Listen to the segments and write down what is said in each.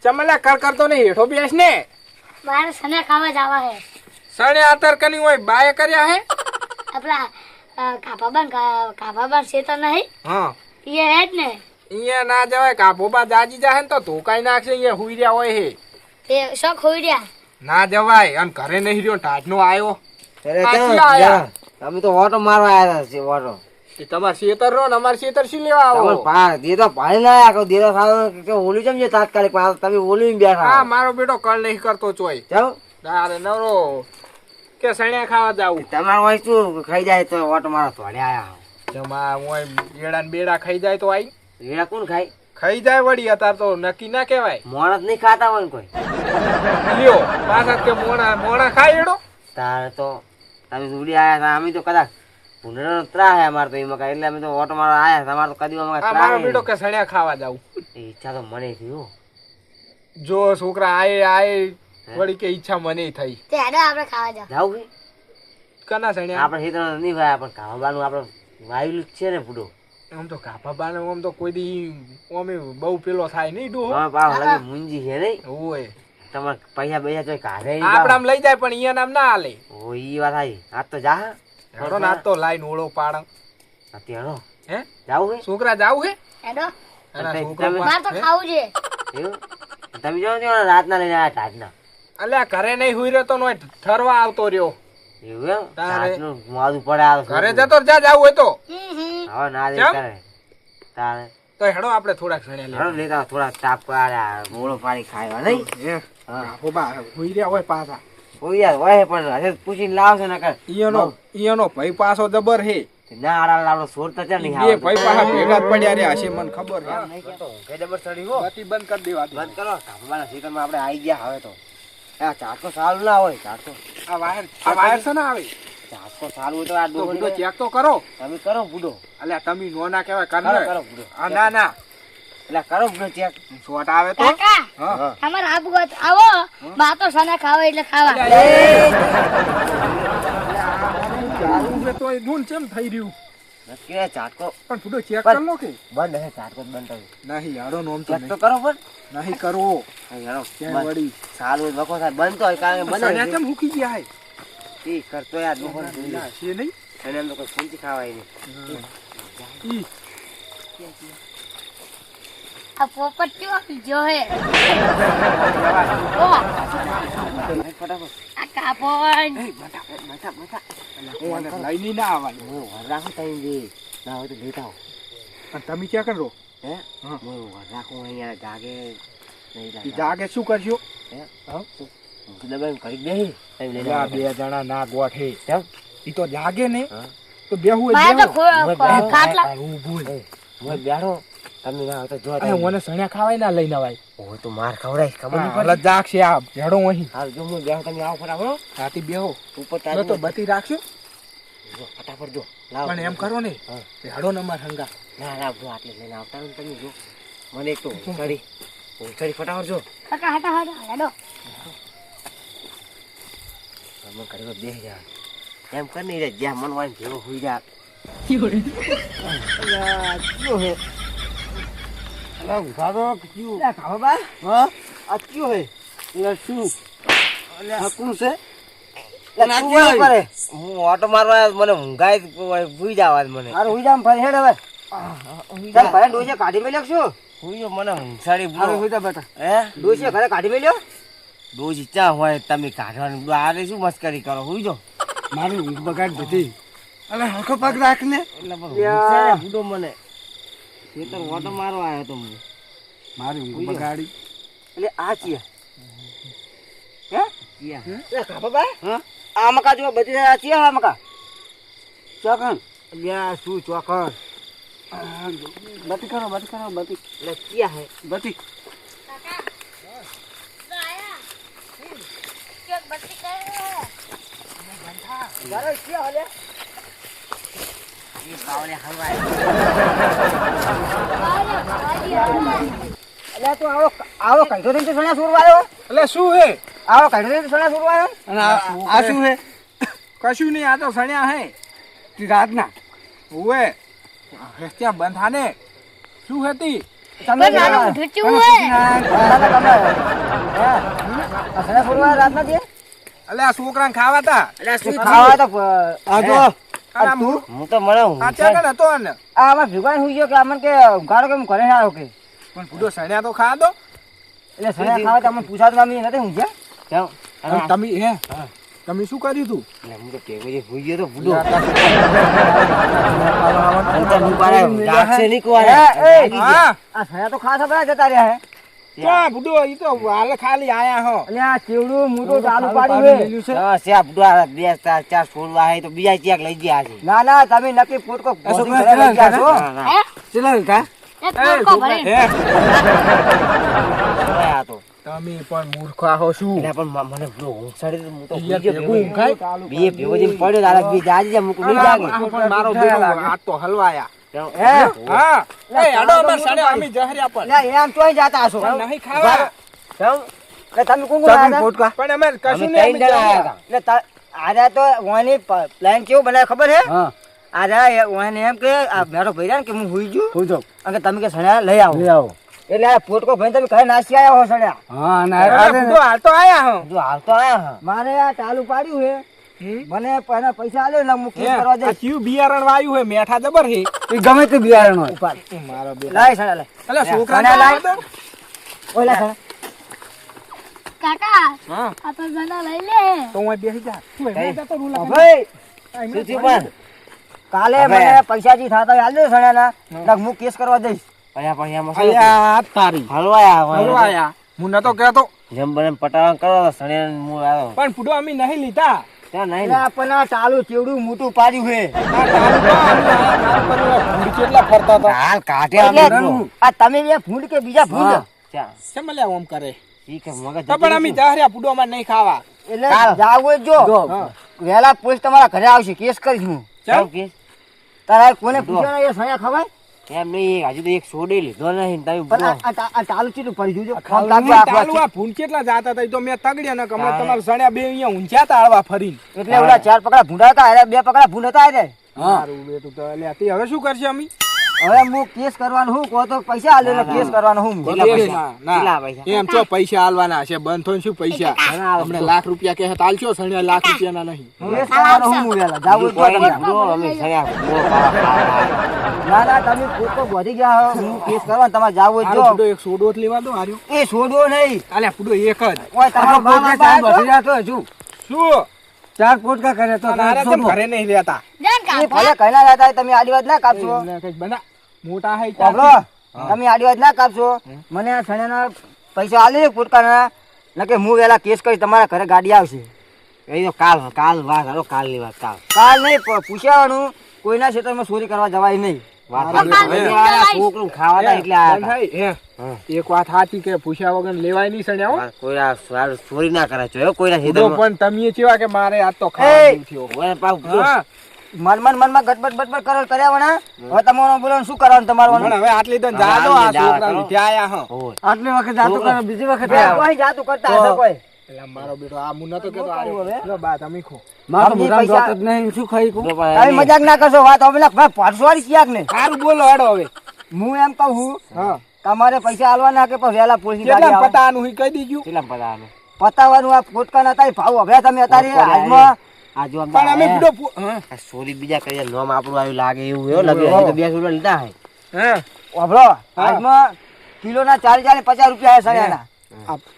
ચમલા કર કરતો નહીં હેઠો બેસ ને મારે સને ખાવા જવા હે સણે આતર કની હોય બાય કર્યા હે આપણા કાભાબન શેતર નહીં હા એ હે જ ને અહીંયા ના જવાય કાભોબા જાજી જાહે ને તો ધોકાઈ નાખશે અહીંયા હુઈ રહ્યા હોય હે તે શોખ હોઈ રહ્યા ના જવાય અને ઘરે નહીં રહ્યો ટાટનો આયો અમે તો ઓટો મારવા આવ્યા છે ઓટો એ તમાર શેતર રો ને અમાર શેતર શી લેવા આવો દે તો પાણી લાયા કહો દેરો ખાવ કે ઓલી જમજે તાત્કાલિક તમે ઓલી બેઠા હા મારો બેટો કળ નહીં કરતો ચોય જાઓ તારે નવરો કે સણ્યા ખાવા જાવું તમારું હોય શું ખાઈ જાય તો ઓટો મારો થોડે આયા જમા હોય બેડા ને બેડા ખાઈ જાય તો આઈ એડા કોણ ખાય ખાઈ જાય વળી અત્યારે તો નક્કી ના કહેવાય મોણસ નહીં ખાતા હોય ને કોઈ લ્યો પાછા કે મોણા ખાય એડો તારે તો તમે ઉડી આયા હતા અમે તો કદાચ ભૂંડનો ત્રા હે અમારે તો એમાં કાંઈ એટલે અમે તો ઓટો મારવા આયા તમારે તો કદી અમારે મારો બેટો કે સણ્યા ખાવા જાવું ઈચ્છા તો મને થયું જો છોકરા આય વળી કે ઈચ્છા મને થઈ તે હેડો આપણે ખાવા જાવ જાવ કે કના સણ્યા આપણે હેતર નહીં ભાઈ આપણે ખાવાનું આપણે વાયલું જ છે ને પૂડો આમ તો કાપા બાને આમ તો કોઈ દી ઓમે બહુ પેલો થાય નહીં ડોહો હા પાવ લાગે મુંજી છે નહીં ઓય તમારે પૈસા પૈસા તો કાઢે આપડા આમ લઈ જાય પણ અહીંયા નામ ના હાલે ઓ ઈ વાત આવી આજ તો જા હેડો ના તો લાઈન ઓળો પાડ અત્યારે હે જાવ હે છોકરા જાવ હે હેડો એના તમે- છોકરા તમે- મારે તો ખાવું છે એવું તમે જો ને રાતના લઈને આવ્યા ટાટના અલ્યા ઘરે નહીં હુઈ રહ્યો નો ઠરવા આવતો રહ્યો એવું એમ તારે- રાતનું મોડું પડે આ તો ઘરે જતો જા જાવ હોય તો હવે ના દે કેમ? તારે તારે તો હેડો આપણે થોડાક સણ્યા હળો લેતા થોડા તાપ પાડ્યા ગોળો પાણી ખાવા નહીં લે હા કાપો બા હુઈ રહ્યા હોય પાછા કોઈ યાર હોય પણ હજે પૂછીને લાવશે ને કર ઈયોનો ભાઈ પાછો જબર હે ના આડા લાવડો સોર તો ચાલ નહીં બે ભાઈ પાછા ભેગા જ પડ્યા રહ્યા હશે મને ખબર છે કે ડબર ચડી હો બત્તી બંધ કરી દેવા દે. બંધ કરો કાપવાના સીટમાં આપણે આવી ગયા હવે તો આ ચાટકો સારું ના હોય ચાટકો આ વાયર છે ને આવે ચાટકો સારું હોય તો આ તો બુડો ડોહો ચેક તો કરો તમે કરો બુડો અલ્યા તમે નો ના કહેવાય કરો કર કરો બુડો આ ના ના એટલે કરો બુડો ચેક શોટ આવે તો કાકા હા તમારે આબુ ગત આવો બા તો સને ખાવા એટલે ખાવા ચાલુ છે તો એ ધૂન કેમ થઈ રહ્યું નક્કી ચાટકો પણ થોડો ચેક કર લો કે બંધ હે ચાટકો બંધ થયું નહીં યાડો નોમ તો ચેક તો કરો પણ નહીં કરવો હા યારો ક્યાં વળી સારું હોય બકો સાહેબ બંધ તો હોય કારણ કે સણ્યા બંધ કેમ મૂકી ગયા હે ઈ કરતો યાર દુખો ના, છે નહીં અને એમ તો કોઈ ફૂંચી ખાવાય નહીં ઈ આ પોપટ કેવો જો હે ફટાફટ આ કાપણ બેઠા બેઠા હું આને લઈને ના આવવાનું હું ઘર રાખું તઈ દે ના હોય તો લેતા આવો અને તમે ક્યાં કરો હે હા. હું ઘર રાખું અહીંયા જાગે નહીં ઈ લાગે જાગે શું કરશો હે હા? દબાઈને કરી દે તઈ લઈને આ આવો. બે જણા ના ગોઠ હે કેમ? ઈ તો જાગે ને હા. તો બેહું મારે તો ખાટલા ખાટલા ઊભું હું બેઠો તમે ના હોય તો જો અને મને સણ્યા ખાવાય ના લઈને આવાય હું તો માર ખવડાવીશ ખબર નહીં હાલ જાગ છે આ હેડો અહીં હાલ જો હું બેઠો તમે આવો ફટાફટ હાથી બેહો ઉપર ન તારી તો બતી રાખશો જો ફટાફટ જો લાવો પણ એમ કરો ને હા. હેડો ને અમાર હંગા ના ના જો આટલે લઈને આવતા રહો ને તમે જો મને એક તો ઉછળી ફટાફટ જો કાકા હટા હટા હેડો અમે ઘરે બેસી જા એમ કર નહીં રે જ્યાં મન હોય ને જેવો હોઈ જા હું ઓટો મારવા મને ઊંઘાય ભૂઈ જવા મને કાઢી મેલ્યો શું હુઈ મને ઊંઘાડી હે ડોસી ઘરે કાઢી મેલ્યો ડોસી ચા હોય તમે કાઢવાનું આરે શું મસ્કરી કરો હુઈ જો મારી ઊંઘ બગાડ બધી અલે હરખો પગ રાખ ને એટલે પણ ઊંઘાડે બુડો મને ખેતર ઓટો મારવા આવ્યો તો હું મારી ઊંઘ બગાડી એટલે આ ચિયા હે ચિયા કાપાબા હા આ મકા જો બધી આ ચિયા આ મકા ચોકન લ્યા શું ચોકન બતી કરો બતી એટલે ચિયા હે બતી જારે ચિયા હલે એ બાવલે હલવાય એટલે તું આવો કઈતો ને સોના સુરવાયો એટલે શું હે આવો કઈતો ને સોના સુરવાયો અને આ શું હે કશું નહીં આ તો સણ્યા હે તી રાતના ઓએ ત્યાં બંધાને શું હતી તમે પણ નાનું મોઢું ચેવું હે? ફોડવા રાતના દે અલે આ છોકરાને ખાવા તા એટલે શું ખાવા તો આ જો અને આ મૂળ હું તો મળે હું આ ત્યાં કણ હતો ને આ આમાં ભીગવાઈ હું ગયો કે અમને કે ગાડો કે હું ઘરે ના આવ્યો કે પણ બુડો સણ્યા તો ખા દો એટલે સણા ખાવા તો અમને પૂછાતું અમે નથી હું ગયા અને તમે હે તમે શું કર્યું તું હું તો કેવો જે ભૂઈ ગયો તો ભૂડો અંતર મુકારે ડાકસે ની કોરે હા આ સણા તો ખાસ આપડા જતા રહ્યા હે ક્યાં બુડો ઈ તો હાલ ખાલી આયા હો એટલે આ કેવડું મોટું ચાલુ પાડ્યું છે હા સે ભૂડો બે ચાર છોડવા હે તો બીજા ચેક લઈ ગયા છે ના ના તમે નક્કી પોટકો લઈ ગયા છો હે? ચલો કા એ તડકો ભરે. હે આ તો તમે પણ મૂર્ખા હો શું એટલે પણ મને ભૂડો ઊંઘાડી તો હું તો ઈ ભૂઈ ગયો ભેગું ઊંઘાય? બે ભેગો જેમ પડ્યો તારા બી જાજી જા મુકું નહીં જાગે આ પણ મારો બેટો આ તો હલવાયા હે હા એ આડો અમાર સણ્યા અમે જહર્યા પણ એટલે એમ ચોઈ જાતા હશો પણ નહીં ખાવા એટલે તમે કોણ કોણ આવ્યા હતા? પણ અમે કશું અમે નહીં ત્રણ જણા આવ્યા હતા. એટલે આજા તો ઓની પ્લાન કેવું બનાવે ખબર હે આજા ઓને એમ કે આ મેરો ભર્યા ને કે હું હુઈ જુ અને તમે કે સણ્યા લઈ આવો એટલે આ પોટકો ભાઈ તમે ઘરે નાસી આવ્યા હો સણ્યા બુડો હાલ તો આયા હો જો હાલ તો આયા હા મારે આ ચાલુ પાડ્યું હે મને પહેલા પૈસા આલ્યો ને હું કેસ કરવા આ જઈશ ક્યુ બિયારણ વાયુ હે મેઠા જબર હે એ ગમે તે બિયારણ હોય ઉપર મારો બેટો લાય સણ્યા લાય અલે છોકરા સણ્યા લાય તો ઓલા સણ્યા કાકા હા આ તો જણા લઈ લે. તો હું બેસી જા તું કઈ? એ તો રૂલા ભાઈ શું થયું પણ કાલે મને પૈસા જી થાતા આલ દે સણ્યાના નક હું કેસ કરવા જઈશ અલ્યા તારી હલવાયા હું નતો કહેતો જેમ બને પટાવા કરો સણ્યા હું આવ્યો પણ પુડો અમે નહીં લીધા ત્યાં નહીં પણ આ ચાલુ ચેવડું મોટું પાડ્યું હે આ તારું તો અમે આયા મારા પર ભૂંડ કેટલા ફરતા હતા હાલ કાઢ્યા આ તમે બે ભૂંડ કે બીજા ભૂંડ કેમ લ્યા ઓમ કરે ઠીક હે મગજ તો પણ અમે જહર્યા પુડો માં નહીં ખાવા એટલે જાવ હોય જો વહેલા પોલીસ તમારા ઘરે આવશે કેસ કરીશ હું ચાલ કેસ તારા કોને પૂછ્યો એ સયા ખબર એમ નહીં હજુ તો એક સોડે લીધો નહીં તમે આ ચાલુ ચીલું પડી જોજો તાલું આ ભૂંડ કેટલા જાતા હતા ઈ તો મેં તગડ્યા ન કમરે તમારા સણ્યા બે અહીંયા ઊંઝ્યા તા હળવા ફરીને એટલે ઓલા ચાર પકડા ભૂંડા હતા અરે બે પકડા ભૂંડ હતા અરે મારું બેટું તો અલ્યા તે હવે શું કરશે અમે હવે હું કેસ કરવાનું હું કહો તો પૈસા આલે ને કેસ કરવાનું હું એમ છો પૈસા આલવાના છે બંધ થઈને શું પૈસા હમણાં લાખ રૂપિયા કે તાલશો સણ્યા લાખ રૂપિયાના નહીં કેસ કરવાનું હું વેલા જાવું તો અમે ના ના તમે પોતો વધી ગયા હો હું કેસ કરવાનું તમારે જાવું આરો જો પુડો એક સોડો જ લેવા દો આર્યો એ છોડો નહીં અલ્યા પુડો એક જ ઓય તમારો બાપ વધી જાતો હજુ શું ચાર પોટકા કરે તો તારા તેમ ઘરે નહીં લેતા જાન એ કાકા ભલે કઈના જાતા તમે આડીવાદ ના કાપશો કંઈક બના મોટા હે સાંભળો તમે આડીવાદ ના કાપશો મને આ સણ્યાના પૈસા આલે પોટકાના નકે હું વેલા કેસ કરી તમારા ઘરે ગાડી આવશે એ તો કાલ વાત હાલો કાલની વાત કાલ નહીં પૂછવાનું કોઈના ક્ષેત્રમાં ચોરી કરવા જવાય નહીં છોકરું ખાવા દે એટલે આયા હતા. એક વાત સાચી કે પૂછ્યા વગર લેવાય નહીં સણ્યા હો કોઈ આ ચોરી ના કરે છો કોઈના પુડો ક્ષેત્રમાં પણ તમે કેવા કે મારે આજ તો ખાવાનું થયો ઓય પાછું જો. હા મનમાં ગટબટ કર્યા વણા હવે તમારું બોલો શું કરવાનું તમારું પણ હવે આટલી તો જા દો આ છોકરા લીધે આયા હો આટલી વખત જાતું કરે બીજી વખત કોઈ જાતું કરતા હશે કોઈ એટલે મારો બેટો આ મુન્ના તો કેતો આર્યો લો બા તમે ખો તમે મજાક ના કરશો વાત હવે ના પાડસવાળી સિયાક ને સારું બોલો હેડો હવે હું એમ કહું હા તમારે પૈસા આલવાના કે પછી વહેલા પોલીસ કેટલા પતાનું હી કહી દીજું પતાવાનું આ ફોટકા ના થાય ભાવ હવે તમે અત્યારે હાલમાં પણ અમે બુડો સોરી બીજા કઈ નામ આપણું આવ્યું લાગે એવું એવું લાગે તો 2 સોડા લીધા હે હા વાપરો હાલમાં કિલોના 40-50 રૂપિયા હે સણ્યાના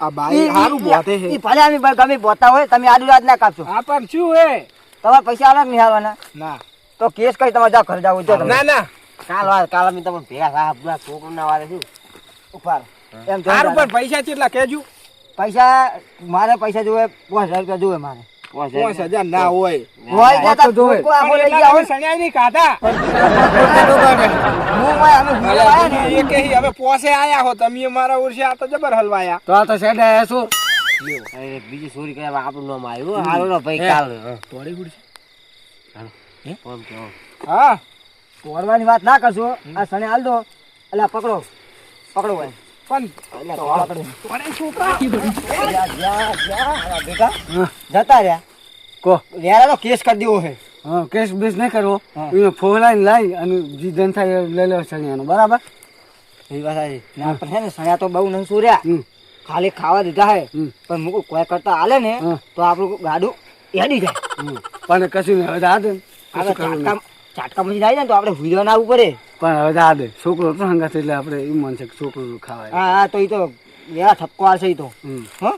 આ બાઈ હારું બોતે હે ઈ ભલે અમે ગમે બોતા હોય તમે આડું રાત ના કાપશો આ પણ શું હે તમારે પૈસા આલવા નહીં આલવાના ના તો કેસ કરી તમારે જાવ ઘરે જાવ જો તમે ના ના કાલ અમે તમને ભેગા થા આપણા છોકરો ના વારે શું ઉપર એમ જો હારું પણ પૈસા કેટલા કેજો પૈસા મારે પૈસા જોવે 5000 રૂપિયા જોવે મારે 5000 ના હોય હોય જતા કોઈ આખો લઈ ગયા હોય સણ્યા નહીં કાઢા હું હોય અમે ભૂલે આયા ને એ કે હવે પોસે આયા હો તમે મારા ઉરસે આ તો જબર હલવાયા તો આ તો સેડ આયા છો અરે બીજી ચોરી કરવા આપણું નામ આવ્યું હાલો ને ભાઈ કાલ તોડી ગુડ છે કોણ કે હા તોડવાની વાત ના કરશો આ સણે હાલ દો એટલે પકડો હોય પણ તોડે છોકરા બેટા જતા રહ્યા કો લેરાનો કેસ કરી દેવો છે હા કેસ બેસ નહીં કરવો એને ફોલાઈને લાવી અને જે ધન થાય એ લઈ લો સણિયાનો બરાબર એ વાત સાચી. ને આપણે છે ને સણ્યા તો બહુ નહીં સોર્યા. ખાલી ખાવા દીધા હે પણ મૂકું કોઈ કરતા હાલે ને તો આપણું ગાડું હેડી જાય. પણ કશું નહીં હવે આ દે આપણે ચાટકા પછી જાય ને તો આપણે ભૂલ્યો ના આવવું પડે. પણ હવે આ દે છોકરો તો હંગાત એટલે આપણે એમ માનશે કે છોકરો ખાવાય. હા હા તો એ તો એવા ઠપકો આવશે એ તો. હમ. હા